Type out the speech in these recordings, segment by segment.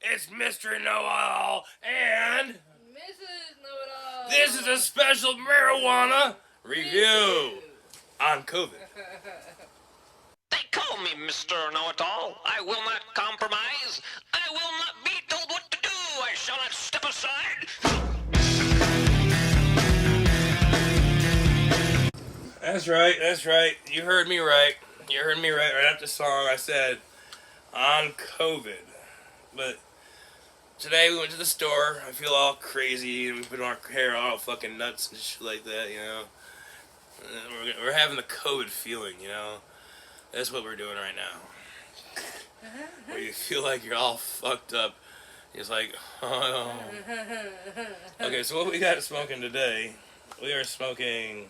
It's Mr. Know-It-All and Mrs. Know-It-All. This is a special marijuana review on COVID. They call me Mr. Know-It-All. I will not compromise. I will not be told what to do. I shall not step aside. That's right. You heard me right. Right after the song I said on COVID. But today we went to the store. I feel all crazy and we put our hair all fucking nuts and shit like that, you know. We're having the COVID feeling, you know. That's what we're doing right now. Where you feel like you're all fucked up. It's like, oh. Okay, so what we got smoking today? We are smoking.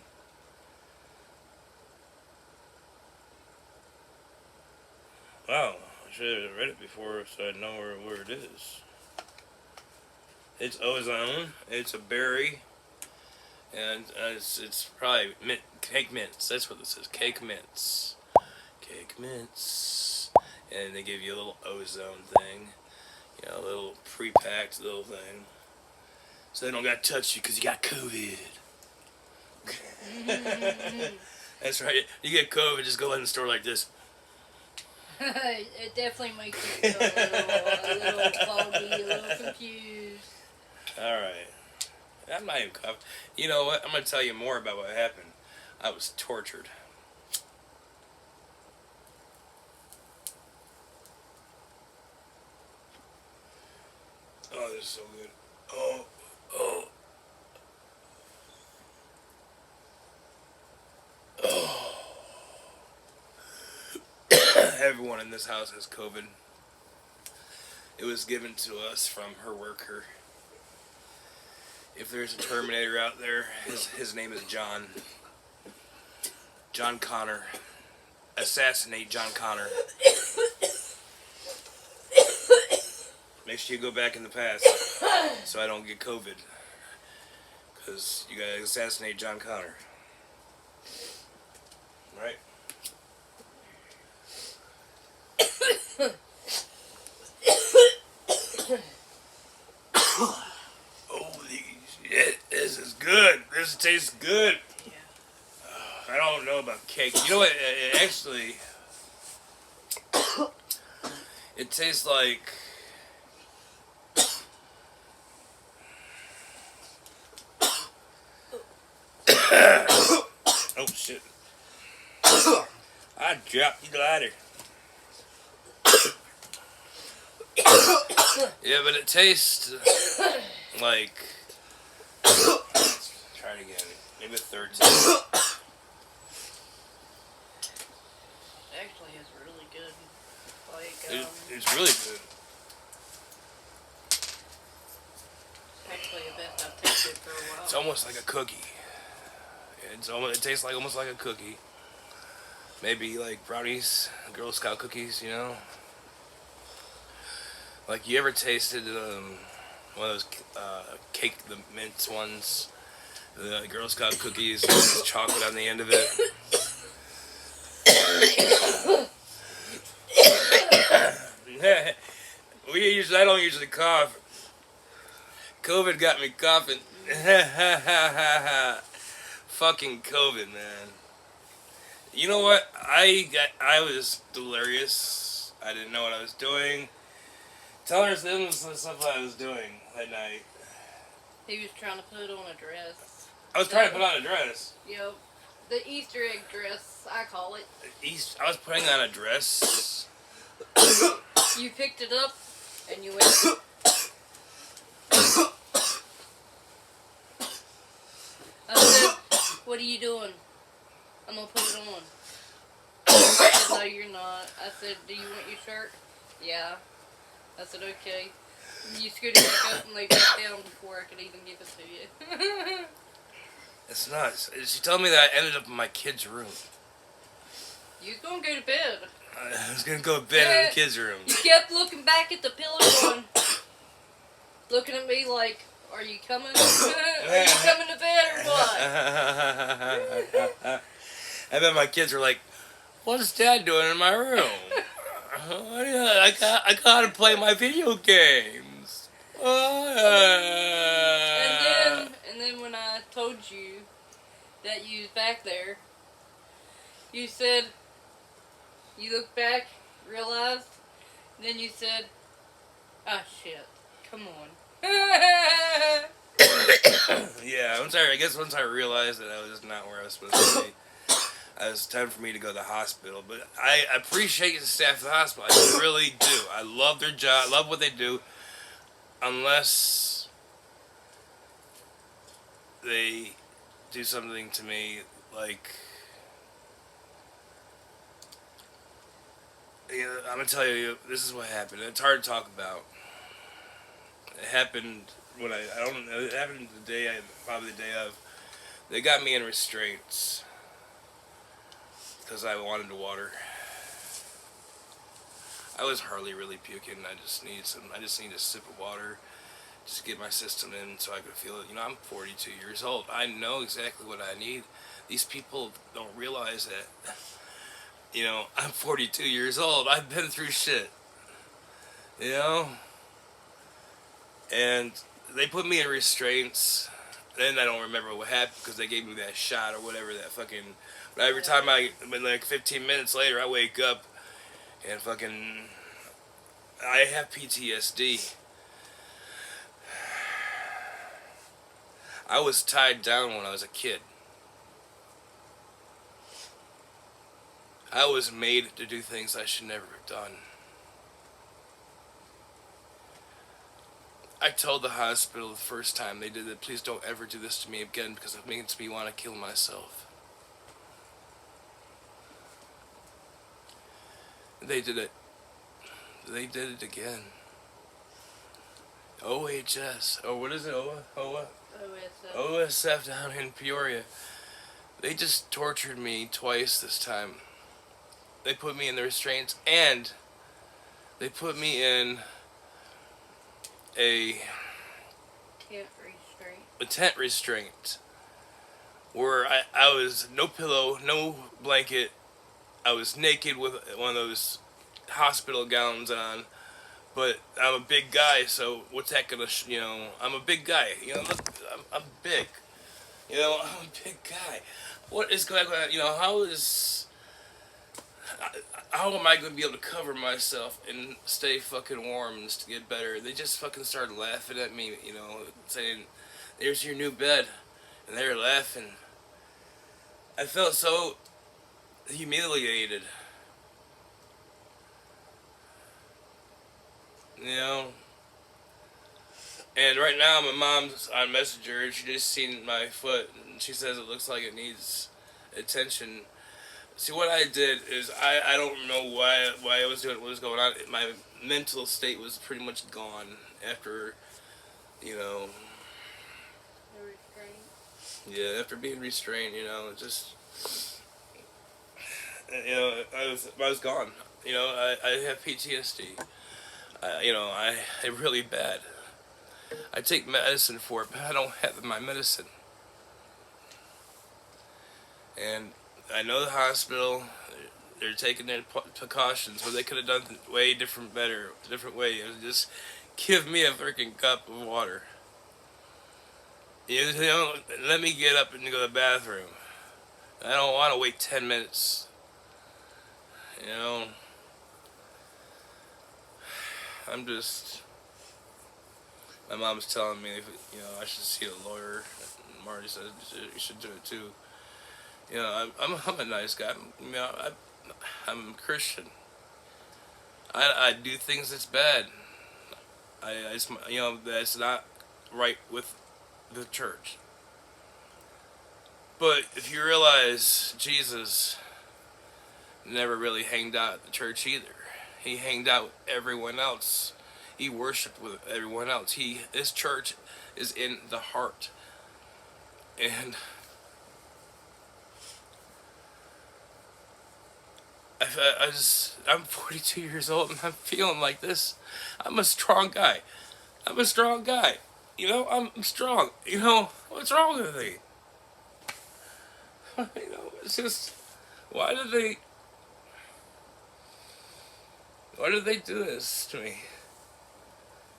Wow, I should have read it before so I'd know where it is. It's ozone. It's a berry. And it's probably cake mints. That's what this is. Cake mints. Cake mints. And they give you a little ozone thing. You know, a little pre-packed little thing. So they don't got to touch you because you got COVID. That's right. You get COVID, just go in the store like this. It definitely makes you feel a little foggy, a little confused. Alright. I'm not even coughing. You know what? I'm going to tell you more about what happened. I was tortured. Oh, this is so good. Oh. Everyone in this house has COVID. It was given to us from her worker. If there's a Terminator out there, his name is John. John Connor. Assassinate John Connor. Make sure you go back in the past so I don't get COVID. Because you gotta assassinate John Connor. Right? Holy shit, this is good. This tastes good. Yeah. I don't know about cake. You know what? It actually, it tastes like. Oh shit! I dropped the lighter. Yeah, but it tastes like. Let's try it again. Maybe a third time. Actually, it's really good. Like, It's really good. actually the best I've tasted for a while. It's almost like a cookie. It tastes like almost like a cookie. Maybe like brownies, Girl Scout cookies, you know. Like you ever tasted one of those cake, the mint ones, the Girl Scout cookies with chocolate on the end of it. I don't usually cough. COVID got me coughing. Fucking COVID, man. You know what? I was delirious. I didn't know what I was doing. Tell her this was the stuff I was doing that night. He was trying to put on a dress. I was trying to put on a dress. Yep. The Easter egg dress, I call it. I was putting on a dress. You picked it up and you went. I said, "What are you doing?" "I'm gonna put it on." I said, "No, you're not." I said, "Do you want your shirt?" "Yeah." I said, "Okay." You scooted back up and laid back down before I could even give it to you. It's nuts. She told me that I ended up in my kid's room. You was gonna go to bed. I was gonna go to bed in the kid's room. You kept looking back at the pillow going, looking at me like, "Are you coming? Are you coming to bed or what?" And then my kids were like, "What's Dad doing in my room?" I gotta play my video games. And then when I told you that you was back there, you said you looked back, realized, then you said, "Ah, shit, come on." Yeah, I guess once I realized that I was not where I was supposed to be, it was time for me to go to the hospital. But I appreciate the staff of the hospital. I really do. I love their job. I love what they do. Unless they do something to me like, I'm gonna tell you, this is what happened. It's hard to talk about. It happened when I don't know. It happened the day, probably the day of. They got me in restraints because I wanted to water. I was hardly really puking. I just need a sip of water, just to get my system in so I could feel it. I'm 42 years old. I know exactly what I need. These people don't realize that. I'm 42 years old. I've been through shit. And they put me in restraints. Then I don't remember what happened because they gave me that shot or whatever, that fucking. But every time like 15 minutes later, I wake up and fucking. I have PTSD. I was tied down when I was a kid. I was made to do things I should never have done. I told the hospital the first time they did it, please don't ever do this to me again because it makes me want to kill myself. They did it. They did it again. OHS. Oh, what is it? OSF down in Peoria. They just tortured me twice this time. They put me in the restraints and they put me in a tent restraint where I was no pillow, no blanket. I was naked with one of those hospital gowns on, but I'm a big guy, so what's that gonna, I'm a big guy, look, I'm big, I'm a big guy. What is going on, how am I going to be able to cover myself and stay fucking warm and to get better? They just fucking started laughing at me, saying, there's your new bed, and they were laughing. I felt so humiliated. And right now my mom's on Messenger and she just seen my foot and she says it looks like it needs attention. See, what I did is I don't know why I was doing what was going on. My mental state was pretty much gone after, after being restrained, just, I was gone. I have PTSD. I really bad. I take medicine for it, but I don't have my medicine. And I know the hospital, they're taking their precautions, but they could have done it way different way. It was just give me a freaking cup of water. Let me get up and go to the bathroom. I don't want to wait 10 minutes. I'm just. My mom's telling me, I should see a lawyer. Marty said you should do it too. I'm a nice guy. I'm a Christian. I do things that's bad. That's not right with the church. But if you realize Jesus never really hanged out at the church either. He hanged out with everyone else. He worshipped with everyone else. His church is in the heart. And I'm 42 years old and I'm feeling like this. I'm a strong guy. I'm strong. What's wrong with me? It's just, why do they... Why did they do this to me?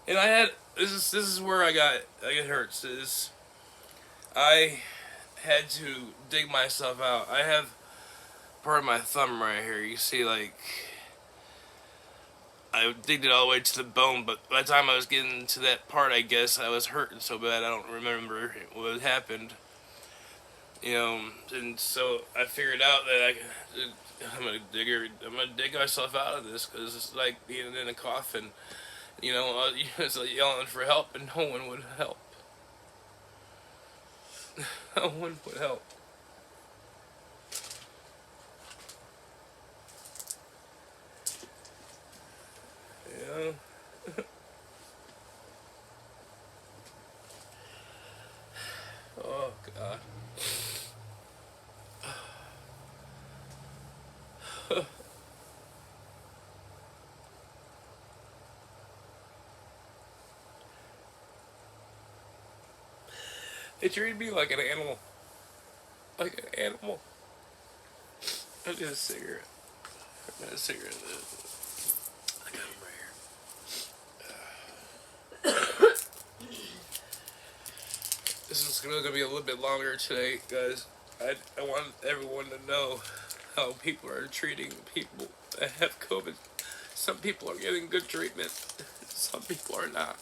And I had this is where I got it hurts is I had to dig myself out. I have part of my thumb right here. You see, like I digged it all the way to the bone, but by the time I was getting to that part, I guess I was hurting so bad I don't remember what happened. You know, and so I figured out that I'm gonna dig myself out of this because it's like being in a coffin. You know, it's like yelling for help, and no one would help. No one would help. You know. Oh God. They treated me like an animal. Like an animal. I got a cigarette. I got a cigarette. I got them right here. This is going to be a little bit longer today, guys. I want everyone to know how people are treating people that have COVID. Some people are getting good treatment. Some people are not.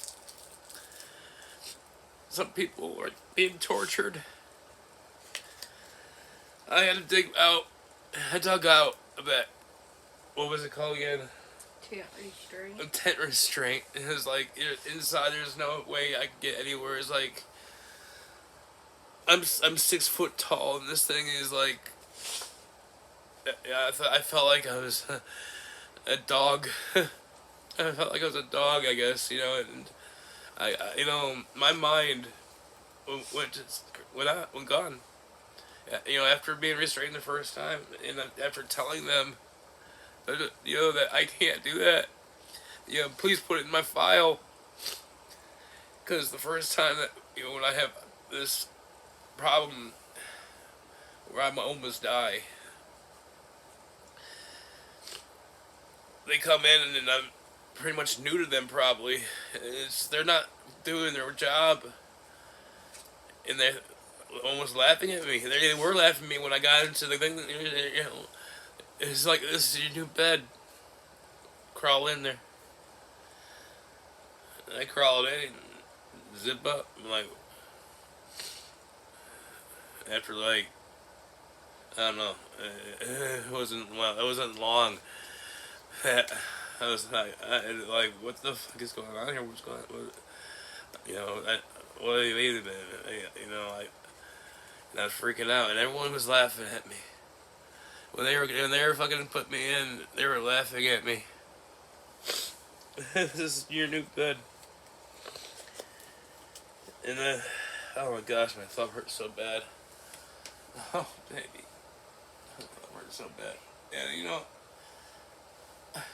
Some people are being tortured. I had to dig out. I dug out a bit. What was it called again? Tent restraint. A tent restraint. It was like inside. There's no way I could get anywhere. It's like I'm 6 foot tall, and this thing is like. Yeah, I felt like I was a dog. I felt like I was a dog, I guess, you know, and you know, my mind went gone. You know, after being restrained the first time, and after telling them, you know, that I can't do that, you know, please put it in my file, because the first time that, you know, when I have this problem where I almost die, they come in and I'm pretty much new to them probably. They're not doing their job, and they're almost laughing at me. They were laughing at me when I got into the thing. You know, it's like, this is your new bed. Crawl in there. And I crawled in and zip up. I'm like, after like, I don't know, it wasn't long. I was like, what the fuck is going on here? What's going on? You know, what do you mean? You know, and I was freaking out, and everyone was laughing at me. When they were fucking put me in, they were laughing at me. This is your new bed. And oh my gosh, my thumb hurts so bad. Oh baby, my thumb hurts so bad. And you know,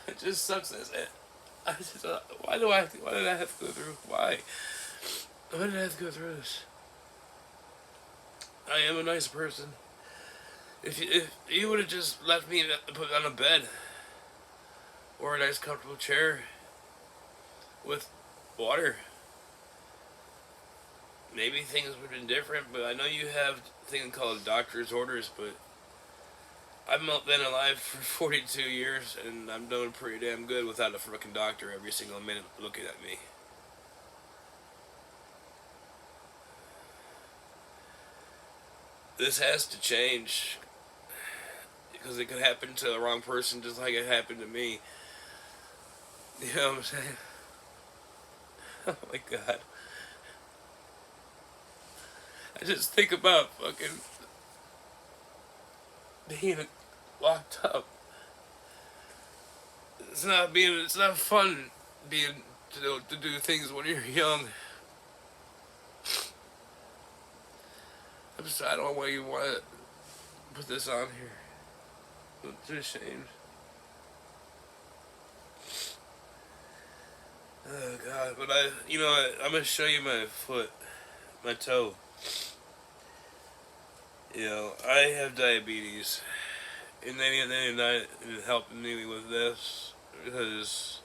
it just sucks. Why did I have to go through? Why did I have to go through this? I am a nice person. If you would have just left me put on a bed or a nice comfortable chair with water, maybe things would have been different. But I know you have a thing called doctor's orders, but I've been alive for 42 years, and I'm doing pretty damn good without a freaking doctor every single minute looking at me. This has to change, because it could happen to the wrong person just like it happened to me. You know what I'm saying? Oh my God. I just think about fucking being locked up. It's not fun being to do things when you're young. I don't know why you want to put this on here. I'm too ashamed. Oh God, but I'm gonna show you my foot, my toe. You know, I have diabetes, and they're not helping me with this. because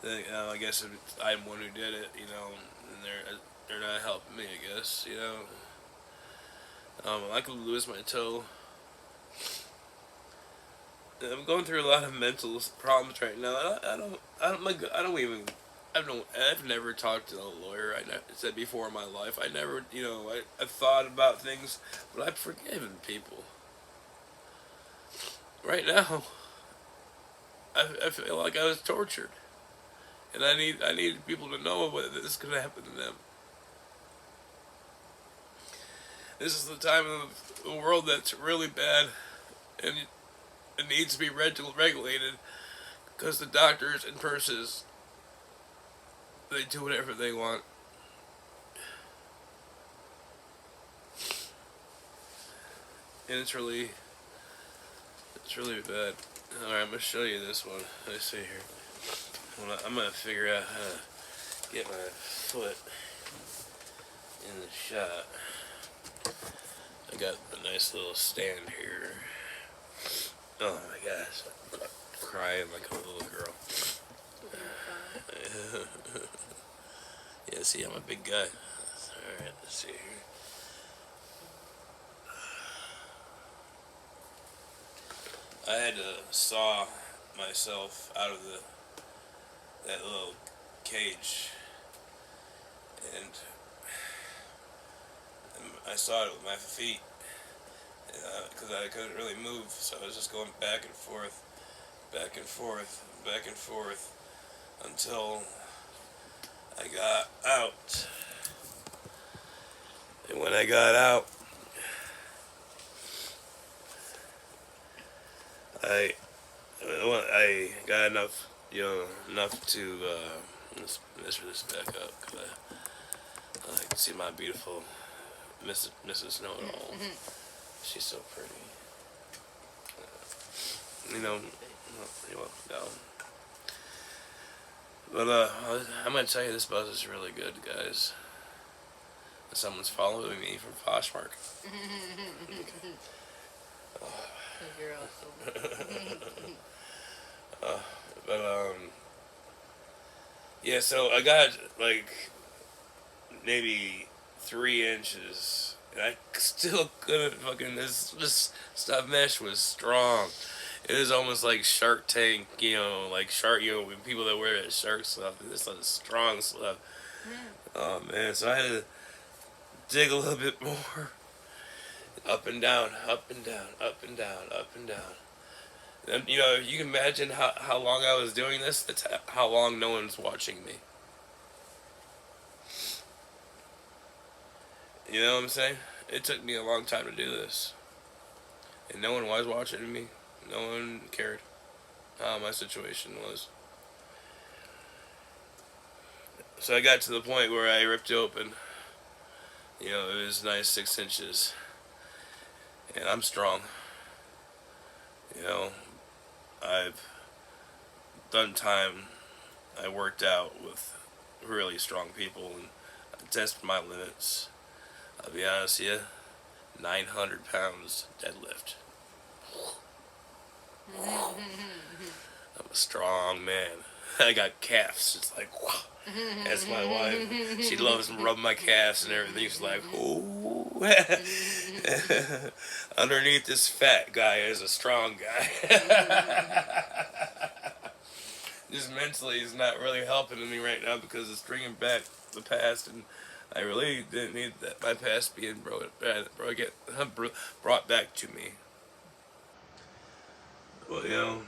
I guess if I'm one who did it, and they're not helping me. I guess I could lose my toe. I'm going through a lot of mental problems right now. I've never talked to a lawyer. Said before in my life, I never, I've thought about things, but I've forgiven people. Right now, I feel like I was tortured, and I need people to know what this is going to happen to them. This is the time of the world that's really bad, and it needs to be regulated, because the doctors and nurses, they do whatever they want. And it's really bad. Alright, I'm going to show you this one. Let's see here. I'm going to figure out how to get my foot in the shot. I got a nice little stand here. Oh my gosh. I'm crying like a little girl. Yeah, see, I'm a big guy. Alright, let's see here. I had to saw myself out of that little cage, and I saw it with my feet, because I couldn't really move, so I was just going back and forth, back and forth, back and forth, until I got out. And when I got out, I got enough, enough to, let's this back up, because I like to see my beautiful Mrs. Know-It-All. She's so pretty. You're welcome, down. But, I'm going to tell you, this buzz is really good, guys. Someone's following me from Poshmark. You're awesome. But, yeah, so I got, like, maybe 3 inches, and I still couldn't fucking, this stuff mesh was strong. It is almost like Shark Tank, like shark, when people that wear that shark stuff, this is strong stuff. Oh, man, so I had to dig a little bit more. Up and down, up and down, up and down, up and down. And, you can imagine how long I was doing this. That's how long no one's watching me. You know what I'm saying? It took me a long time to do this. And no one was watching me. No one cared how my situation was. So I got to the point where I ripped it open. It was nice 6 inches. And I'm strong. I've done time. I worked out with really strong people and I tested my limits. I'll be honest with you, 900 pounds deadlift. I'm a strong man. I got calves. It's like, wow. That's my wife. She loves rubbing my calves and everything. She's like, ooh. Underneath this fat guy is a strong guy. Just mentally, it's not really helping me right now because it's bringing back the past, and I really didn't need that my past being brought back to me. Well,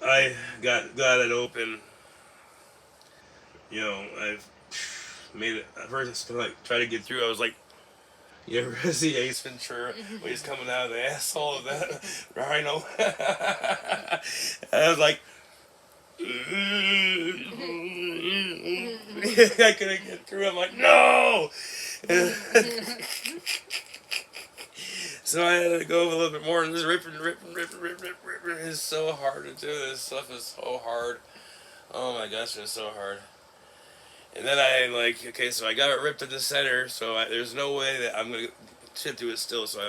I got it open. I've made it. At first, I try to get through. I was like, you ever see Ace Ventura when he's coming out of the asshole of that rhino? I was like, I couldn't get through. I'm like, no. So I had to go a little bit more and just ripping. It's so hard to do. This stuff is so hard. Oh my gosh, it's so hard. And then so I got it ripped at the center, so there's no way that I'm going to chip through it still. So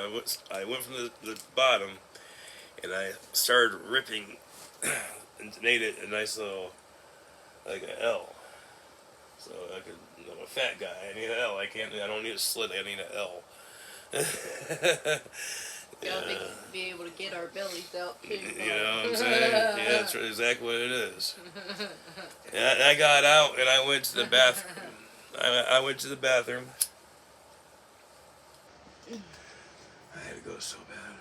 I went from the bottom, and I started ripping and made it a nice little, like an L. So I could, I'm a fat guy. I need an L. I don't need a slit. I need an L. Gotta be able to get our bellies out too. You know what I'm saying? Yeah, that's exactly what it is. And I got out and I went to the bathroom. I went to the bathroom. I had to go so bad.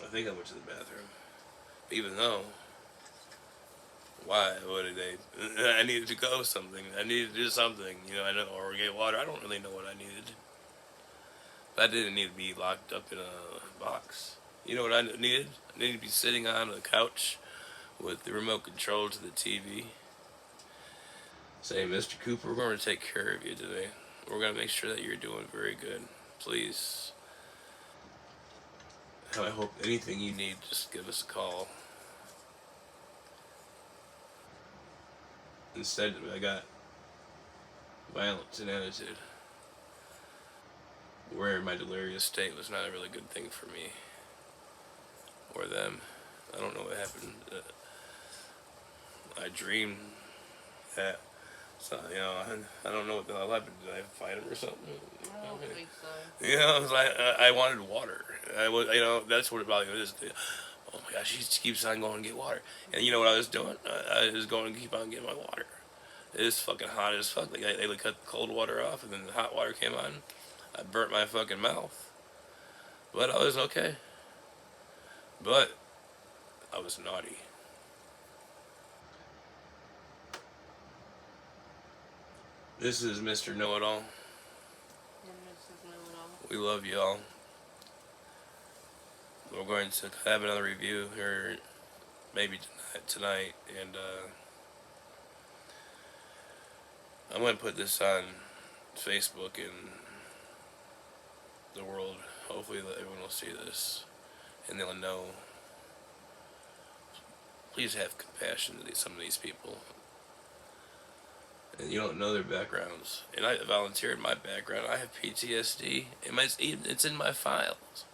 I think I went to the bathroom. Even though, why? What did they? I needed to go something. I needed to do something. You know, I know, or get water. I don't really know what I needed. But I didn't need to be locked up in a box. You know what I needed? I needed to be sitting on a couch with the remote control to the TV. Say, Mr. Cooper, we're going to take care of you today. We're going to make sure that you're doing very good. Please. I hope anything you need, just give us a call. Instead, I got violence and attitude. Where my delirious state was not a really good thing for me. Or them. I don't know what happened. I dreamed that. So, you know, I don't know what the hell happened. Did I fight him or something? I don't think so. You know, it was like, I wanted water. I was, you know, that's what it probably is. Oh my gosh, she keeps on going to get water. And you know what I was doing? I was going to keep on getting my water. It was fucking hot as fuck. Like, they cut the cold water off, and then the hot water came on. I burnt my fucking mouth. But I was okay. But I was naughty. This is Mr. Know-It-All. And Mrs. Know-It-All. We love y'all. We're going to have another review here, maybe tonight, and I'm going to put this on Facebook and the world. Hopefully everyone will see this, and they'll know. Please have compassion to some of these people. And you don't know their backgrounds. And I volunteered my background. I have PTSD. It's in my files.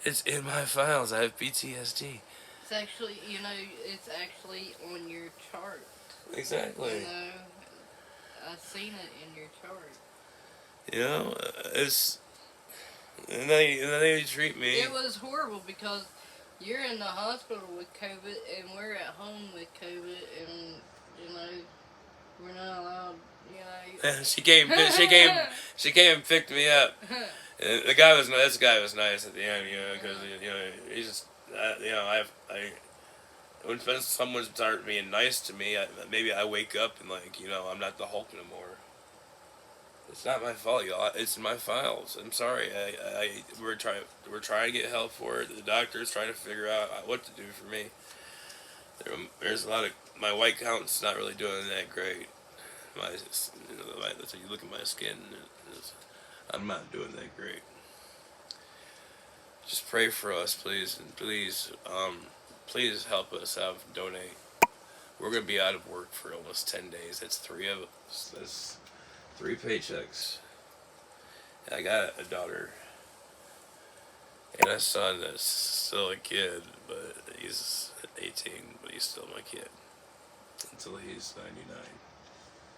It's in my files. I have PTSD. It's actually, you know, it's actually on your chart. Exactly. You know, I've seen it in your chart. You know, it's... And they treat me... It was horrible because you're in the hospital with COVID and we're at home with COVID and, you know, we're not allowed, you know... she came and picked me up. And the guy was nice. This guy was nice at the end, you know, because you know he's just, you know, when someone starts being nice to me, maybe I wake up and like, you know, I'm not the Hulk anymore. It's not my fault, y'all. It's in my files. I'm sorry. We're trying to get help for it. The doctor's trying to figure out what to do for me. There's a lot of my white count's not really doing that great. That's how you look at my skin. I'm not doing that great. Just pray for us, please, and please help us out. Donate. We're gonna be out of work for almost 10 days. That's 3 of us. That's 3 paychecks. And I got a daughter and a son that's still a kid, but he's 18, but he's still my kid until he's 99.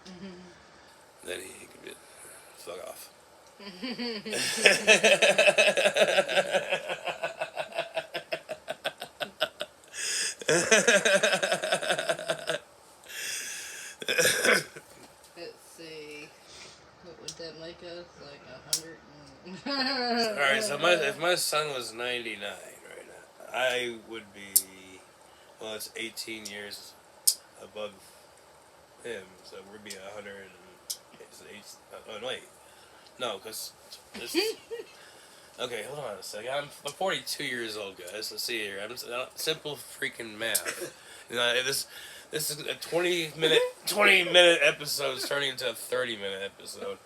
Mm-hmm. Then he can be fuck off. Let's see. What would that make us? Like 100 and... Alright, so if my son was 99 right now, I would be, well, it's 18 years above him, so we'd be 100 and, oh, wait. No, because this is... Okay, hold on a second. I'm 42 years old, guys. Let's see here. Simple freaking math. You know, this is a 20-minute episode turning into a 30-minute episode.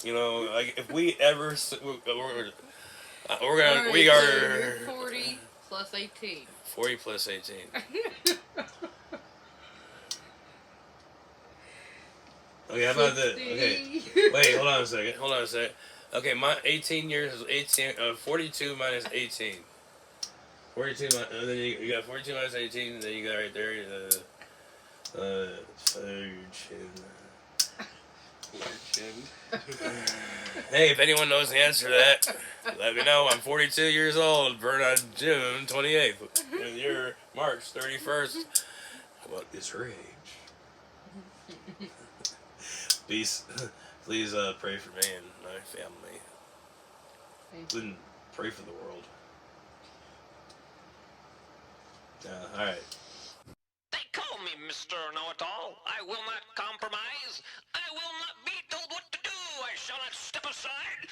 You know, like if we ever we are 40 plus 18. 40 plus 18. Okay, how about this? Okay, wait, hold on a second. Okay, my 18 years is 18. 42 minus 18. 42 and then you got 42 minus 18. And then you got right there fortune. Hey, if anyone knows the answer to that, let me know. I'm 42 years old, born on June 28th, and you're March 31st. What is your age? Please pray for me and my family. Then pray for the world. All right. They call me Mr. Know-It-All. I will not compromise. I will not be told what to do. I shall not step aside.